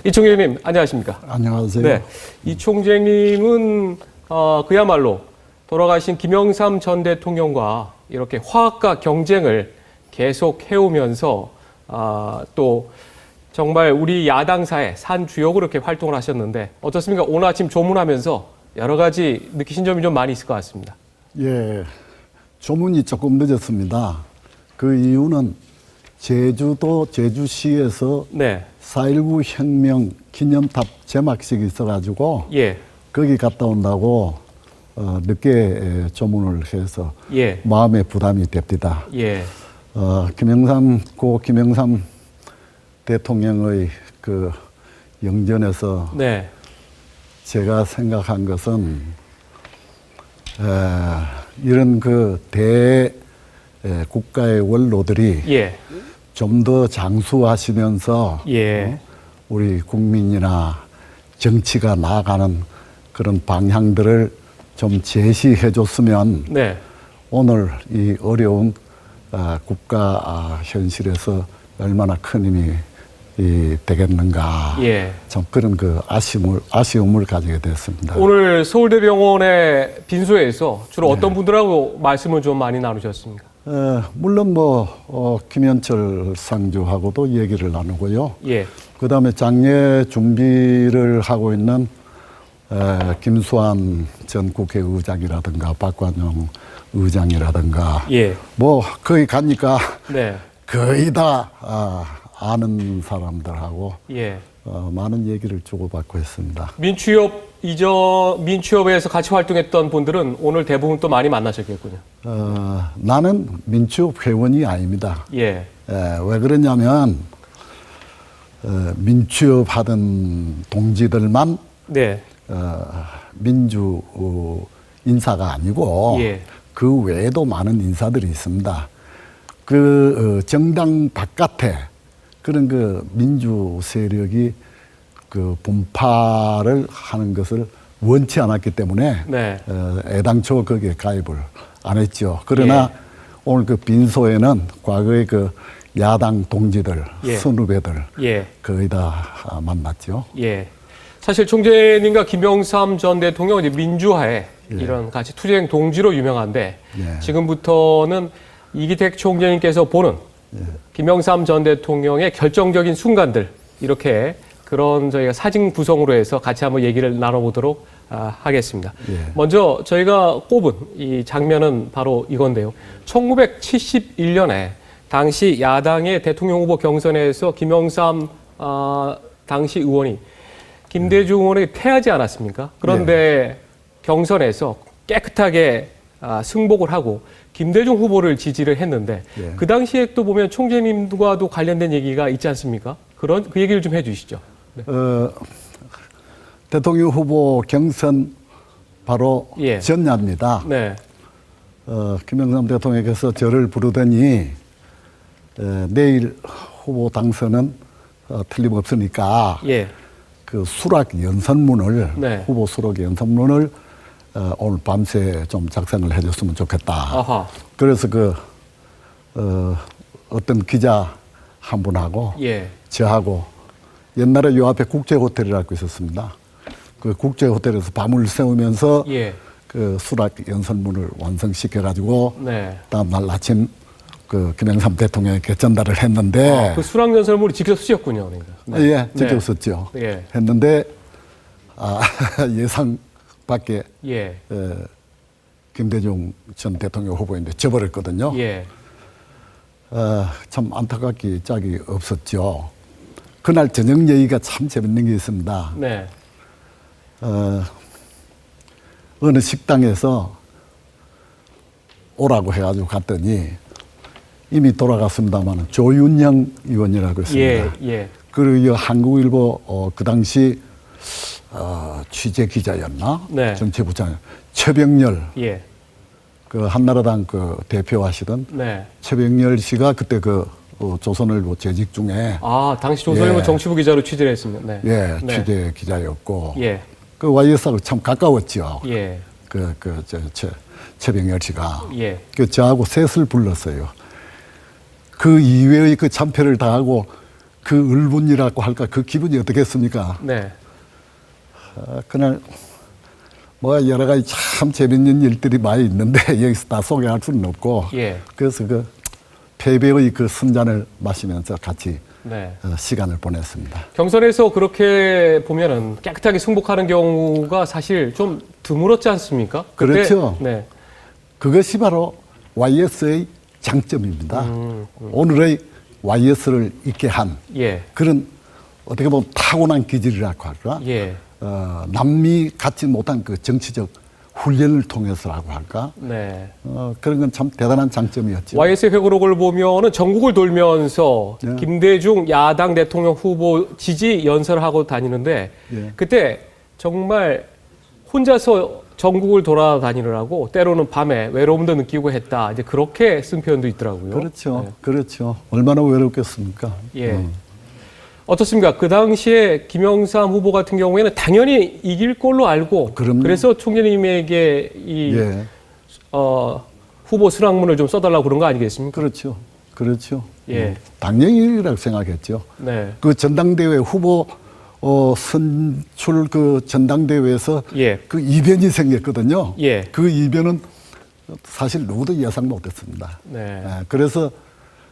이 총재님 안녕하십니까? 안녕하세요. 네, 이 총재님은 그야말로 돌아가신 김영삼 전 대통령과 이렇게 화학과 경쟁을 계속 해오면서 또 정말 우리 야당사의 산 주역으로 이렇게 활동을 하셨는데 어떻습니까? 오늘 아침 조문하면서 여러 가지 느끼신 점이 좀 많이 있을 것 같습니다. 예, 조문이 조금 늦었습니다. 그 이유는 제주도 제주시에서 네, 4.19 혁명 기념탑 제막식이 있어가지고 예, 거기 갔다 온다고 늦게 조문을 해서 예, 마음에 부담이 됩니다. 예, 김영삼 대통령의 그 영전에서 네, 제가 생각한 것은 이런 그 국가의 원로들이 예, 좀 더 장수하시면서 예, 우리 국민이나 정치가 나아가는 그런 방향들을 좀 제시해 줬으면 네, 오늘 이 어려운 국가 현실에서 얼마나 큰 힘이 되겠는가. 예. 좀 그런 그 아쉬움을 가지게 됐습니다. 오늘 서울대병원의 빈소에서 주로 어떤 분들하고 말씀을 좀 많이 나누셨습니까? 물론 김현철 상주하고도 얘기를 나누고요. 예, 그 다음에 장례 준비를 하고 있는 김수환 전 국회의장이라든가 박관영 의장이라든가 예, 거기 가니까 네, 거의 다 아는 사람들하고 예. 많은 얘기를 주고받고 했습니다. 민취업에서 같이 활동했던 분들은 오늘 대부분 또 많이 만나셨겠군요. 나는 민주업 회원이 아닙니다. 예, 왜 그러냐면 민주업 하던 동지들만 네, 민주 인사가 아니고 예. 그 외에도 많은 인사들이 있습니다. 그 정당 바깥에 그런 그 민주 세력이 그 분파를 하는 것을 원치 않았기 때문에 네. 애당초 거기에 가입을 안 했죠. 그러나 예. 오늘 그 빈소에는 과거의 그 야당 동지들, 예. 선후배들 예, 거의 다 만났죠. 예. 사실 총재님과 김영삼 전 대통령은 이제 민주화에 이런 같이 투쟁 동지로 유명한데 예. 지금부터는 이기택 총재님께서 보는 김영삼 전 대통령의 결정적인 순간들 이렇게 그런 저희가 사진 구성으로 해서 같이 한번 얘기를 나눠보도록 하겠습니다. 예. 먼저 저희가 꼽은 이 장면은 바로 이건데요. 1971년에 당시 야당의 대통령 후보 경선에서 김영삼 당시 의원이 김대중 의원에게 패하지 않았습니까? 그런데 경선에서 깨끗하게 승복을 하고 김대중 후보를 지지를 했는데 예. 그 당시에 또 보면 총재님과도 관련된 얘기가 있지 않습니까? 그 얘기를 좀 해주시죠. 네. 대통령 후보 경선 바로 예. 전야입니다. 네. 김영삼 대통령께서 저를 부르더니 내일 후보 당선은 틀림없으니까 예. 그 수락 연설문을 네. 후보 수락 연설문을 오늘 밤새 좀 작성을 해줬으면 좋겠다. 아하. 그래서 어떤 기자 한 분하고 예. 저하고 옛날에 요 앞에 국제호텔이라고 있었습니다. 그 국제호텔에서 밤을 새우면서 예. 그 수락 연설문을 완성시켜가지고 네. 다음날 아침 그 김영삼 대통령에게 전달을 했는데 그 수락 연설문을 직접 쓰셨군요. 그러니까. 네. 예, 직접 썼죠. 예. 했는데 예상 밖에 예. 김대중 전 대통령 후보인데 져버렸거든요. 예. 참 안타깝게 짝이 없었죠. 그날 저녁 얘기가 참 재밌는 게 있습니다. 네. 어느 식당에서 오라고 해가지고 갔더니 이미 돌아갔습니다만 조윤영 의원이라고 있습니다. 예. 예. 그리고 한국일보 그 당시 취재 기자였나? 네. 정치부장 최병렬 예. 그 한나라당 그 대표하시던 네. 최병렬 씨가 그때 조선일보 재직 중에 당시 조선일보 예. 정치부 기자로 취재를 했습니다. 네. 예, 네. 취재 기자였고 예. 그 YS하고 참 가까웠죠. 예. 최병렬 씨가 예. 저하고 셋을 불렀어요. 그 이외의 그 참패를 당하고 그 울분이라고 할까 그 기분이 어떻겠습니까? 네. 그날 뭐 여러 가지 참 재밌는 일들이 많이 있는데 여기서 다 소개할 수는 없고 예. 그래서 그 패배의 그 순잔을 마시면서 같이 네. 시간을 보냈습니다. 경선에서 그렇게 보면은 깨끗하게 승복하는 경우가 사실 좀 드물었지 않습니까? 그때- 그렇죠. 네. 그것이 바로 YS의 장점입니다. 오늘의 YS를 있게 한 예. 그런 어떻게 보면 타고난 기질이라고 할까? 예. 남미 갖지 못한 그 정치적 훈련을 통해서라고 할까? 네. 그런 건 참 대단한 장점이었죠. YS의 회고록을 보면은 전국을 돌면서 네. 김대중 야당 대통령 후보 지지 연설을 하고 다니는데 예. 그때 정말 혼자서 전국을 돌아다니느라고 때로는 밤에 외로움도 느끼고 했다. 이제 그렇게 쓴 표현도 있더라고요. 그렇죠. 네. 그렇죠. 얼마나 외롭겠습니까? 예. 어떻습니까? 그 당시에 김영삼 후보 같은 경우에는 당연히 이길 걸로 알고 그럼요. 그래서 총재님에게 이 예. 후보 수락문을 좀 써달라고 그런 거 아니겠습니까? 그렇죠. 그렇죠. 예. 당연히라고 생각했죠. 네. 그 전당대회 후보 선출 그 전당대회에서 예. 그 이변이 생겼거든요. 예. 그 이변은 사실 누구도 예상 못했습니다. 네. 그래서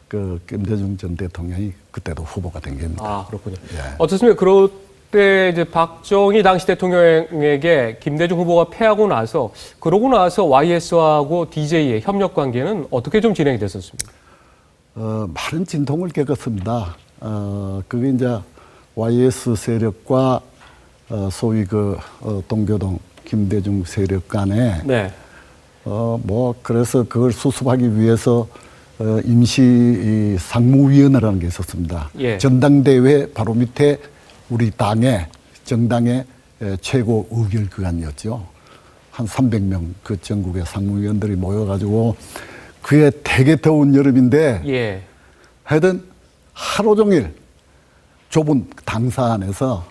그 김대중 전 대통령이 그때도 후보가 된 겁니다. 아, 그렇군요. 예. 어떻습니까? 그럴 때 이제 박정희 당시 대통령에게 김대중 후보가 패하고 나서 그러고 나서 YS하고 DJ의 협력 관계는 어떻게 좀 진행이 됐었습니까? 많은 진통을 겪었습니다. 그게 이제 YS 세력과 소위 그 동교동 김대중 세력 간에 네. 뭐 그래서 그걸 수습하기 위해서 임시 이 상무위원회라는 게 있었습니다. 예. 전당대회 바로 밑에 우리 당의 정당의 최고 의결기관이었죠. 한 300명 그 전국의 상무위원들이 모여가지고 그게 되게 더운 여름인데 예. 하여튼 하루 종일 좁은 당사 안에서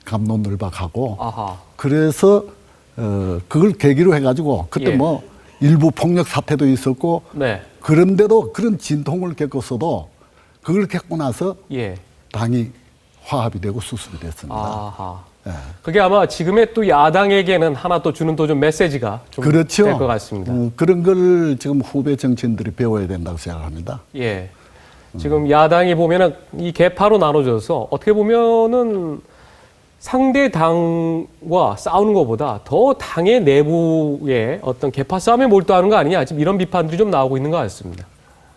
갑론을박하고 아하. 그래서 그걸 계기로 해가지고 그때 예. 뭐 일부 폭력 사태도 있었고 네. 그런데도 그런 진통을 겪었어도 그걸 겪고 나서 예. 당이 화합이 되고 수습이 됐습니다. 아하. 예. 그게 아마 지금의 또 야당에게는 하나 또 주는 또 좀 메시지가 좀 그렇죠. 될 것 같습니다. 그런 걸 지금 후배 정치인들이 배워야 된다고 생각합니다. 예. 지금 야당이 보면은 이 개파로 나눠져서 어떻게 보면은 상대 당과 싸우는 것보다 더 당의 내부의 어떤 개파 싸움에 몰두하는 거 아니냐. 지금 이런 비판들이 좀 나오고 있는 것 같습니다.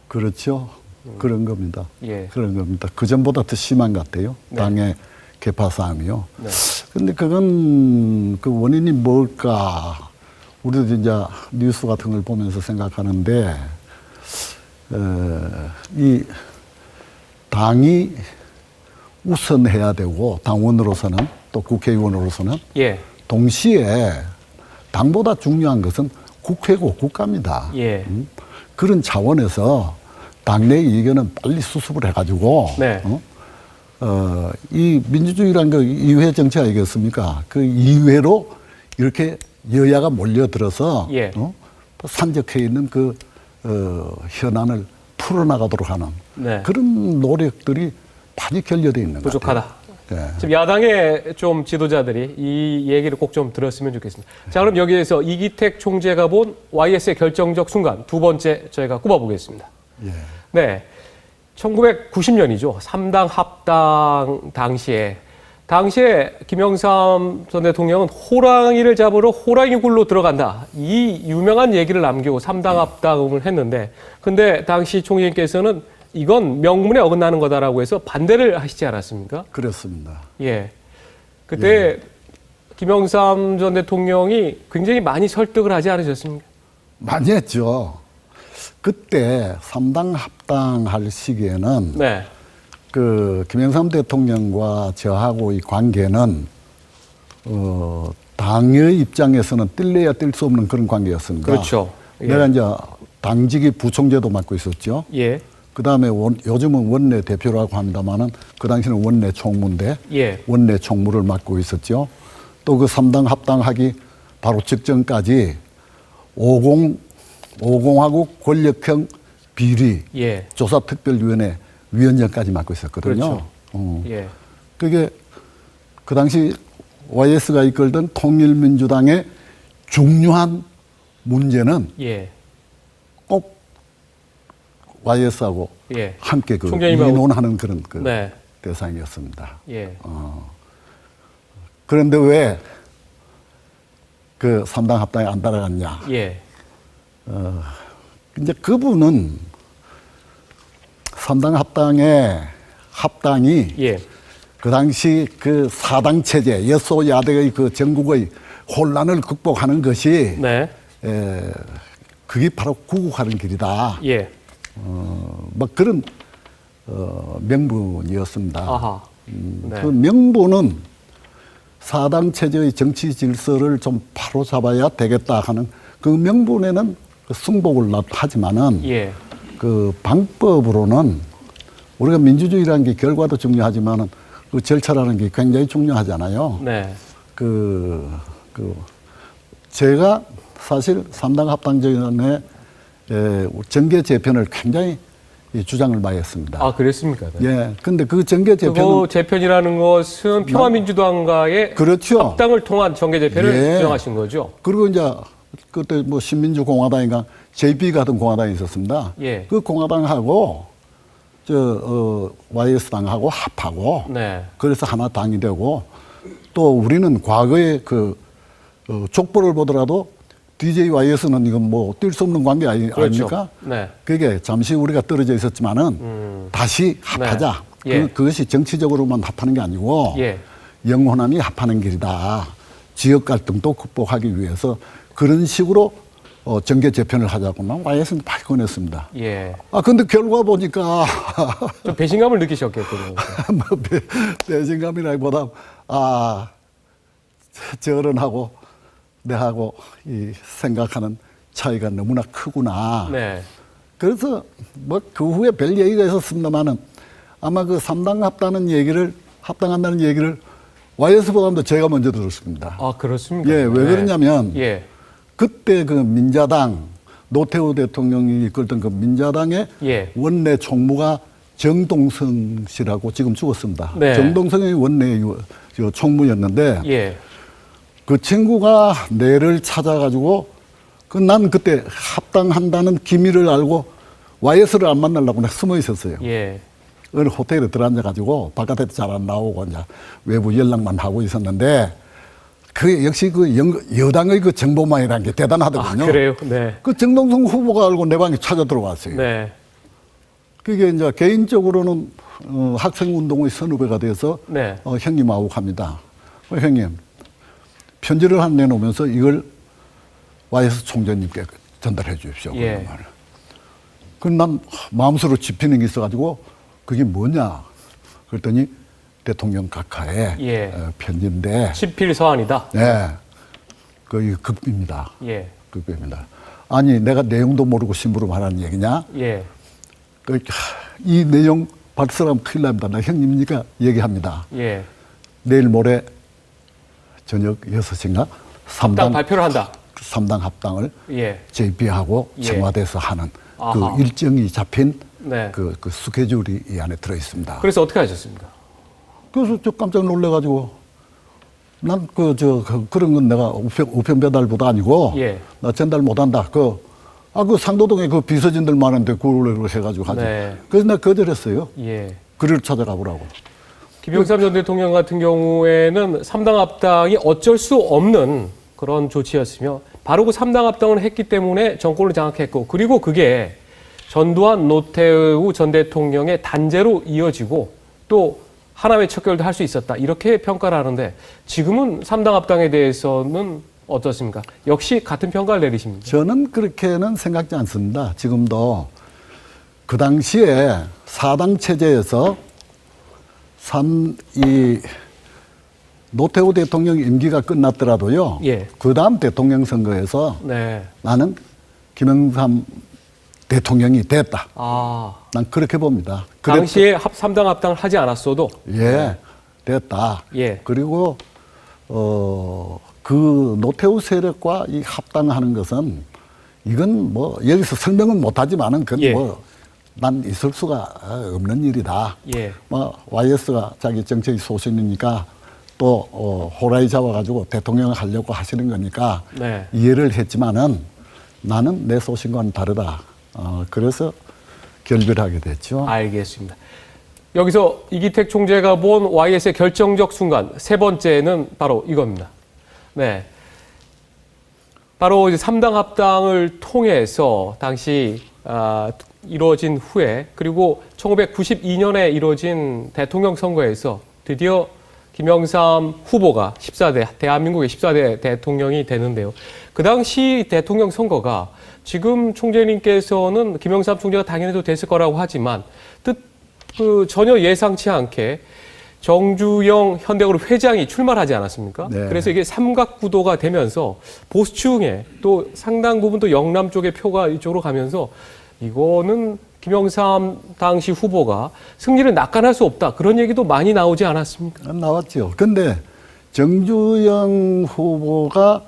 그렇죠. 그런 겁니다. 예. 그런 겁니다. 그전보다 더 심한 것 같아요. 네. 당의 개파 싸움이요. 네. 근데 그건 그 원인이 뭘까? 우리도 이제 뉴스 같은 걸 보면서 생각하는데, 이 당이 우선해야 되고, 당원으로서는 또 국회의원으로서는 예. 동시에 당보다 중요한 것은 국회고 국가입니다. 예. 그런 차원에서 당내 의견은 빨리 수습을 해가지고, 네. 이 민주주의란 그 이회 정치 아니겠습니까? 그 이회로 이렇게 여야가 몰려들어서 예. 산적해 있는 그 현안을 풀어나가도록 하는 네. 그런 노력들이 많이 결여되어 있는 것 부족하다. 같아요. 예. 지금 야당의 좀 지도자들이 이 얘기를 꼭 좀 들었으면 좋겠습니다. 자, 그럼 여기에서 이기택 총재가 본 YS의 결정적 순간 두 번째 저희가 꼽아보겠습니다. 예. 네. 1990년이죠. 3당 합당 당시에 김영삼 전 대통령은 호랑이를 잡으러 호랑이 굴로 들어간다. 이 유명한 얘기를 남기고 3당 합당을 했는데 근데 당시 총리님께서는 이건 명문에 어긋나는 거다라고 해서 반대를 하시지 않았습니까? 그렇습니다. 예. 그때 김영삼 전 대통령이 굉장히 많이 설득을 하지 않으셨습니까? 많이 했죠. 그때 3당 합당할 시기에는 네. 그 김영삼 대통령과 저하고 이 관계는 당의 입장에서는 뛸래야 뛸 수 없는 그런 관계였습니다. 그렇죠. 예. 내가 이제 당직이 부총재도 맡고 있었죠. 예. 그다음에 요즘은 원내 대표라고 합니다만은 그 당시는 원내 총무인데 예. 원내 총무를 맡고 있었죠. 또 그 3당 합당하기 바로 직전까지 50하고 권력형 비리 예. 조사특별위원회 위원장까지 맡고 있었거든요. 그렇죠. 예. 그게 그 당시 YS가 이끌던 통일민주당의 중요한 문제는 예. 꼭 YS하고 예. 함께 그 총장님하고- 의논하는 그런 그 네. 대상이었습니다. 예. 그런데 왜 그 3당 합당에 안 따라갔냐? 예. 이제 그분은 3당 합당이 예. 그 당시 그 4당 체제, 여소야대의 그 전국의 혼란을 극복하는 것이 네. 그게 바로 구국하는 길이다. 예. 뭐 그런 명분이었습니다. 아하. 네. 그 명분은 4당 체제의 정치 질서를 좀 바로잡아야 되겠다 하는 그 명분에는 승복을 하지만은 예. 그 방법으로는 우리가 민주주의라는 게 결과도 중요하지만은 그 절차라는 게 굉장히 중요하잖아요. 네. 제가 사실 3당 합당 전에 정계 재편을 굉장히 주장을 많이 했습니다. 아, 그랬습니까? 네. 예. 근데 그 정계 재편은 그거 재편이라는 것은 평화민주당과의 그렇죠. 합당을 통한 정계 재편을 예. 주장하신 거죠? 그리고 이제 그때 뭐 신민주 공화당인가 JP 같은 공화당이 있었습니다. 예. 그 공화당하고 YS 당하고 합하고 네. 그래서 하나 당이 되고 또 우리는 과거에 족보를 보더라도 DJ YS는 이건 뭐 뛸 수 없는 관계 그렇죠. 아닙니까? 네. 그게 잠시 우리가 떨어져 있었지만은 다시 합하자. 네. 예. 그것이 정치적으로만 합하는 게 아니고 예. 영원함이 합하는 길이다. 지역 갈등도 극복하기 위해서 그런 식으로 정계 재편을 하자고 YS는 많이 권했습니다. 예. 근데 결과 보니까 좀 배신감을 느끼셨겠군요. 뭐 배신감이라기보다 저 어른하고 내하고 이 생각하는 차이가 너무나 크구나. 네. 그래서 뭐 그 후에 별 얘기가 있었습니다만은 아마 그 3당 합당한다는 얘기를 YS보다도 제가 먼저 들었습니다. 아, 그렇습니까? 예, 왜 그러냐면 예. 그때 그 민자당 노태우 대통령이 이끌던 그 민자당의 예. 원내 총무가 정동성 씨라고 지금 죽었습니다. 네. 정동성이 원내 총무였는데 예. 그 친구가 내를 찾아가지고 난 그때 합당한다는 기밀을 알고 YS를 안 만나려고 내가 숨어 있었어요. 예. 어느 호텔에 들어앉아가지고 바깥에 잘 안 나오고 이제 외부 연락만 하고 있었는데 그 역시 그 여당의 그 정보망이라는 게 대단하더군요. 아, 그래요? 네. 그 정동성 후보가 알고 내 방에 찾아 들어왔어요. 네. 그게 이제 개인적으로는 학생운동의 선후배가 돼서 네. 형님하고 갑니다. 형님 편지를 한 내놓으면서 이걸 YS 총재님께 전달해 주십시오. 예. 그럼 난 마음속으로 짚히는 게 있어가지고 그게 뭐냐 그랬더니 대통령 각하의 예. 편지인데 친필 서한이다. 네, 거의 극비입니다. 예. 극비입니다. 아니 내가 내용도 모르고 심부름 하라는 얘기냐? 예. 이 내용 발설하면 큰일 납니다. 나 형님이니까 얘기합니다. 예. 내일 모레 저녁 6시인가 합당 발표를 한다. 3당 합당을 예. JP하고 예. 청와대에서 하는 아하. 그 일정이 잡힌 네. 그 스케줄이 이 안에 들어 있습니다. 그래서 어떻게 하셨습니까? 그래서 저 깜짝 놀래가지고 난 그런 건 내가 우편 배달보다 아니고 예. 나 전달 못한다. 그 상도동에 그 비서진들 많은데 그걸로 해가지고 하지. 네. 그래서 내가 거절했어요. 예. 그를 찾아가 보라고. 김영삼 전 대통령 같은 경우에는 3당 합당이 어쩔 수 없는 그런 조치였으며 바로 그 3당 합당을 했기 때문에 정권을 장악했고 그리고 그게 전두환 노태우 전 대통령의 단죄로 이어지고 또 하나의 척결도 할 수 있었다. 이렇게 평가를 하는데 지금은 3당 합당에 대해서는 어떻습니까? 역시 같은 평가를 내리십니다. 저는 그렇게는 생각지 않습니다. 지금도 그 당시에 4당 체제에서 이 노태우 대통령 임기가 끝났더라도요. 예. 그 다음 대통령 선거에서 네. 나는 김영삼 대통령이 됐다. 아. 난 그렇게 봅니다. 당시에 3당 합당을 하지 않았어도 예, 됐다. 예. 그리고 그 노태우 세력과 이 합당하는 것은 이건 뭐 여기서 설명은 못하지만은 그건 예. 뭐 난 있을 수가 없는 일이다. 예. 뭐 YS가 자기 정책이 소신이니까 또 호라이 잡아가지고 대통령을 하려고 하시는 거니까 네. 이해를 했지만은 나는 내 소신과는 다르다. 그래서 결별하게 됐죠. 알겠습니다. 여기서 이기택 총재가 본 YS의 결정적 순간 세 번째는 바로 이겁니다. 네. 바로 이제 3당 합당을 통해서 당시 이루어진 후에 그리고 1992년에 이루어진 대통령 선거에서 드디어 김영삼 후보가 14대, 대한민국의 14대 대통령이 되는데요. 그 당시 대통령 선거가 지금 총재님께서는 김영삼 총재가 당연히도 됐을 거라고 하지만 전혀 예상치 않게 정주영 현대그룹 회장이 출마하지 않았습니까? 네. 그래서 이게 삼각구도가 되면서 보수층에 또 상당 부분 또 영남 쪽의 표가 이쪽으로 가면서 이거는 김영삼 당시 후보가 승리를 낙관할 수 없다. 그런 얘기도 많이 나오지 않았습니까? 나왔죠. 근데 정주영 후보가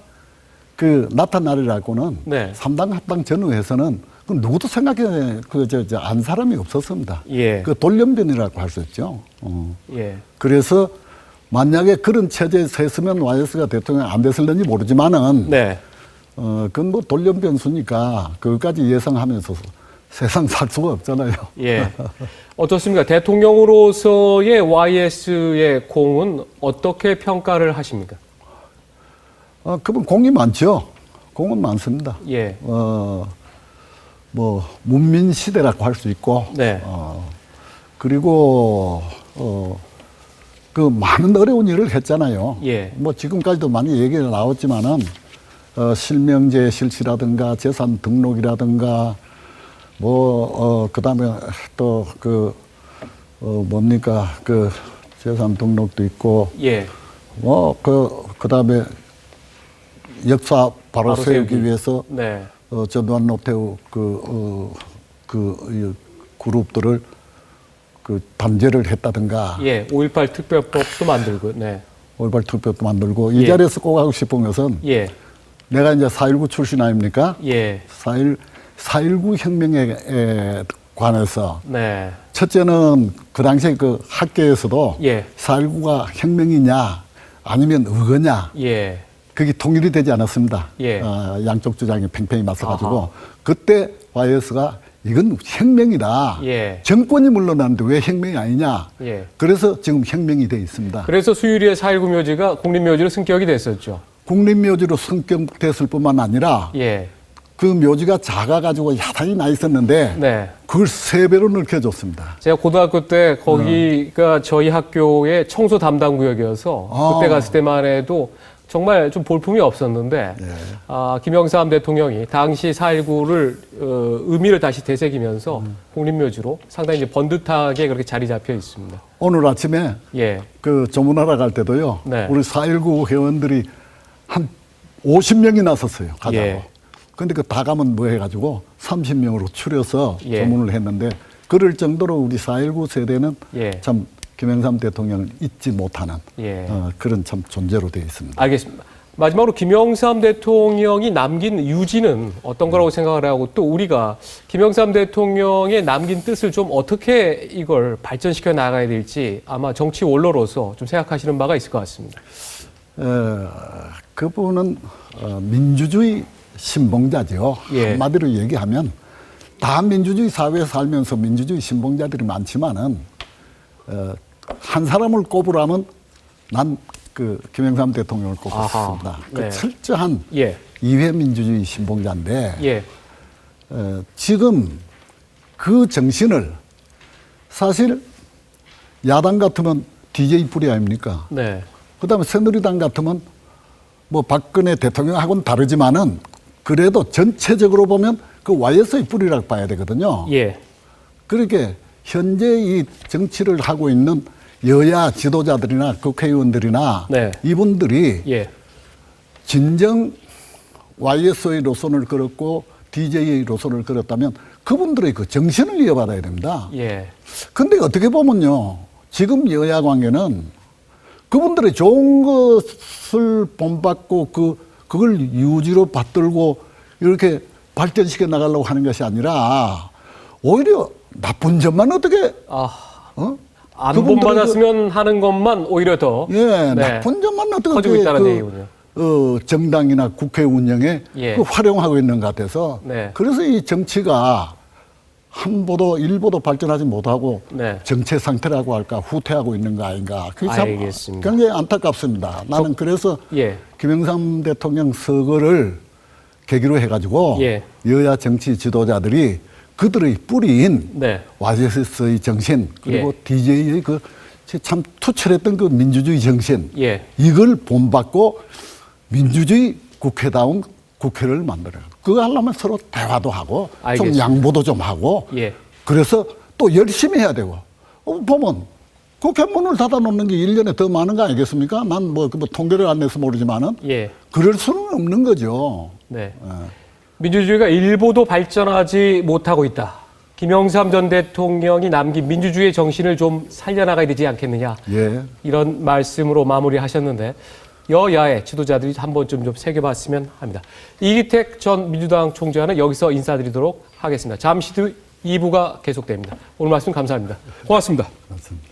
나타나리라고는 네. 3당 합당 전후에서는 그 누구도 생각해 안 사람이 없었습니다. 예. 그 돌연변이라고 할 수 있죠. 예. 그래서 만약에 그런 체제에서 했으면 YS가 대통령 안 됐을는지 모르지만은 네. 그건 뭐 돌연변수니까 그것까지 예상하면서 세상 살 수가 없잖아요. 예. 어떻습니까? 대통령으로서의 YS의 공은 어떻게 평가를 하십니까? 그분 공이 많죠. 공은 많습니다. 예. 뭐 문민 시대라고 할 수 있고, 네. 그리고 그 많은 어려운 일을 했잖아요. 예. 뭐 지금까지도 많이 얘기가 나왔지만은 실명제 실시라든가 재산 등록이라든가 그다음에 또 뭡니까 재산 등록도 있고 예. 그다음에 역사 바로 바로 세우기 세우기. 위해서 네. 전두환 노태우 이 그룹들을 단죄를 했다든가 예. 5.18 특별법도 만들고, 네. 올발 투표도 만들고 예. 이 자리에서 꼭 하고 싶은 것은 예. 내가 이제 4.19 출신 아닙니까? 예. 4.19 혁명에 관해서 네. 첫째는 그 당시에 그 학계에서도 예. 4.19가 혁명이냐 아니면 의거냐 예. 그게 통일이 되지 않았습니다. 예. 양쪽 주장이 팽팽히 맞서가지고 아하. 그때 YS가 이건 혁명이다. 예. 정권이 물러나는데 왜 혁명이 아니냐. 예. 그래서 지금 혁명이 돼 있습니다. 그래서 수유리의 4.19 묘지가 국립묘지로 승격이 됐었죠. 국립묘지로 승격됐을 뿐만 아니라 예. 그 묘지가 작아가지고 야단이 나 있었는데 네. 그걸 3배로 넓혀줬습니다. 제가 고등학교 때 거기가 저희 학교의 청소 담당 구역이어서 그때 갔을 때만 해도 정말 좀 볼품이 없었는데 김영삼 대통령이 당시 4.19를 의미를 다시 되새기면서 국립묘지로 상당히 이제 번듯하게 그렇게 자리 잡혀 있습니다. 오늘 아침에 예. 그 조문하러 갈 때도요. 네. 우리 4.19 회원들이 한 50명이 나섰어요. 가자고. 예. 근데 그 다 가면 뭐 해가지고 30명으로 추려서 예. 조문을 했는데 그럴 정도로 우리 4.19 세대는 예. 참 김영삼 대통령을 잊지 못하는 예. 그런 참 존재로 되어 있습니다. 알겠습니다. 마지막으로 김영삼 대통령이 남긴 유지는 어떤 거라고 생각을 하고 또 우리가 김영삼 대통령의 남긴 뜻을 좀 어떻게 이걸 발전시켜 나가야 될지 아마 정치 원로로서 좀 생각하시는 바가 있을 것 같습니다. 그분은 민주주의 신봉자죠. 예. 한마디로 얘기하면 다 민주주의 사회에 살면서 민주주의 신봉자들이 많지만은 한 사람을 꼽으라면 난 그 김영삼 대통령을 꼽았습니다. 아하, 그 네. 철저한 예. 이회 민주주의 신봉자인데 예. 지금 그 정신을 사실 야당 같으면 DJ 뿌리 아닙니까? 네. 그다음에 새누리당 같으면 뭐 박근혜 대통령하고는 다르지만은 그래도 전체적으로 보면 그 YS의 뿌리라고 봐야 되거든요. 예. 그렇게 현재 이 정치를 하고 있는 여야 지도자들이나 국회의원들이나 네. 이분들이 예. 진정 YS의 노선을 걸었고 DJ의 노선을 걸었다면 그분들의 그 정신을 이어받아야 됩니다. 예. 근데 어떻게 보면요. 지금 여야 관계는 그분들의 좋은 것을 본받고 그걸 유지로 받들고 이렇게 발전시켜 나가려고 하는 것이 아니라 오히려 나쁜 점만 어떻게 아, 어? 안 그분들은 본받았으면 하는 것만 오히려 더 예, 네, 나쁜 점만 어떻게 커지고 있다는 얘기군요. 정당이나 국회 운영에 예. 그 활용하고 있는 것 같아서 네. 그래서 이 정치가 한보도 일보도 발전하지 못하고 네. 정체 상태라고 할까 후퇴하고 있는 거 아닌가. 그게 참 알겠습니다. 굉장히 안타깝습니다. 나는 그래서 예. 김영삼 대통령 서거를 계기로 해가지고 예. 여야 정치 지도자들이 그들의 뿌리인 네. YS의 정신 그리고 예. DJ의 그 참 투철했던 그 민주주의 정신 예. 이걸 본받고 민주주의 국회다운 국회를 만들어요. 그거 하려면 서로 대화도 하고 좀 알겠습니다. 양보도 좀 하고 예. 그래서 또 열심히 해야 되고 보면 국회 문을 닫아놓는 게 1년에 더 많은 거 아니겠습니까? 난 뭐 통계를 안 내서 모르지만은 예. 그럴 수는 없는 거죠. 네. 민주주의가 일보도 발전하지 못하고 있다. 김영삼 전 대통령이 남긴 민주주의의 정신을 좀 살려나가야 되지 않겠느냐. 예. 이런 말씀으로 마무리하셨는데 여야의 지도자들이 한 번쯤 좀 새겨봤으면 합니다. 이기택 전 민주당 총재와는 여기서 인사드리도록 하겠습니다. 잠시 뒤 2부가 계속됩니다. 오늘 말씀 감사합니다. 고맙습니다. 맞습니다.